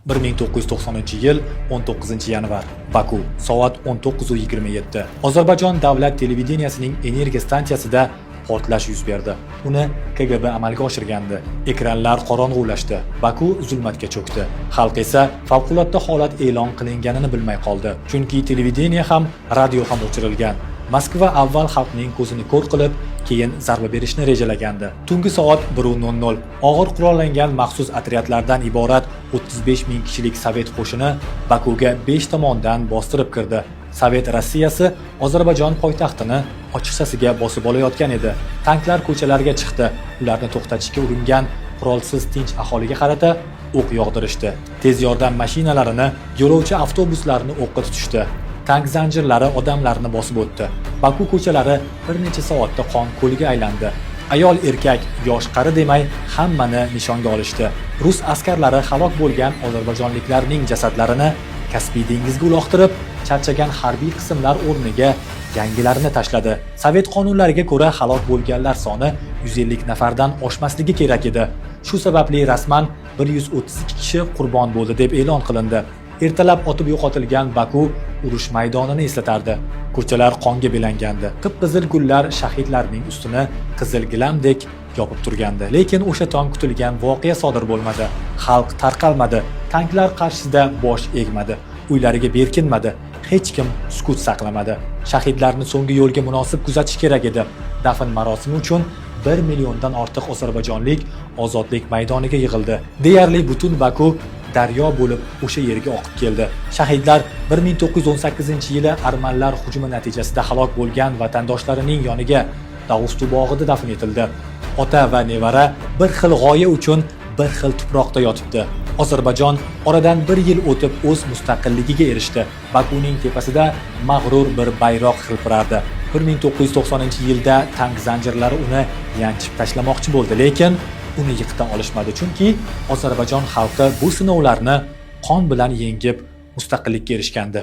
1990-yil 19-yanvar Baku soat 19:27. Ozarbayjon davlat televideniyasining energiya stansiyasida portlash yuz berdi. Uni KGB amalga oshirgandi. Ekranlar qorong'ulashdi. Baku zulmatga cho'kdi. Xalq esa favqulodda holat e'lon qilinganini bilmay qoldi. Chunki televideniya ham, radio ham o'chirilgan. Moskva avval xalqning ko'zini ko'r qilib, keyin zarba berishni rejalagandi. Tungi soat 1:00 og'ir qurollangan maxsus otryadlardan iborat 35 ming kishilik sovet qo'shini Bakuga 5 tomondan bostirib kirdi. Sovet Rossiyasi Ozarbayjon poytaxtini ochiqchasiga bosib olayotgan edi. Tanklar ko'chalarga chiqdi. Ularni to'xtatishga uringan qurolsiz tinch aholiga qarata o'q yog'dirishdi. Tez yordam mashinalarini, yo'lovchi avtobuslarini o'qqa tutishdi. Tank zanjirlari odamlarni bosib o'tdi. Baku ko'chalari bir necha soatda qon ko'liga aylandi. Ayol, erkak, yosh, qari demay hammani nishonga olishdi. Rus askarlari halok bo'lgan ozarbayjonliklarning jasadlarini Kaspiy dengiziga uloqtirib, charchagan harbiy qismlar o'rniga yangilarini tashladi. Sovet qonunlariga ko'ra halok bo'lganlar soni 150 nafardan oshmasligi kerak edi. Shu sababli rasman 132 kishi qurbon bo'ldi deb e'lon qilindi. Ertalab otib yo'qotilgan Baku urush maydonini eslatardi. Ko'chalar qonga belangandi. Qip-qizil gullar shahidlarning ustini qizil gilamdek yopib turgandi. Lekin o'sha tong kutilgan voqea sodir bo'lmadi. Xalq tarqalmadi. Tanklar qarshisida bosh egmadi. Uylariga berkinmadi. Hech kim sukut saqlamadi. Shahidlarni so'nggi yo'lga munosib kuzatish kerak edi. Dafn marosimi uchun 1 milliondan ortiq ozarbayjonlik ozodlik maydoniga yig'ildi. Deyarli butun Baku daryo bo'lib o'sha yerga oqib keldi. Shahidlar 1918-yili armanlar hujumi natijasida halok bo'lgan vatandoshlarining yoniga Davustu bog'ida dafn etildi. Ota va nevara bir xil g'oya uchun bir xil tuproqda yotibdi. Ozarbayjon oradan 1 yil o'tib o'z mustaqilligiga erishdi. Bakuning tepasida mag'rur bir bayroq hilpirardi. 1990-yilda tank zanjirlari uni yanchib tashlamoqchi bo'ldi, lekin uni yiqita olishmadi, chunki Ozarbayjon xalqi bu sinovlarni qon bilan yengib mustaqillikka erishgandi.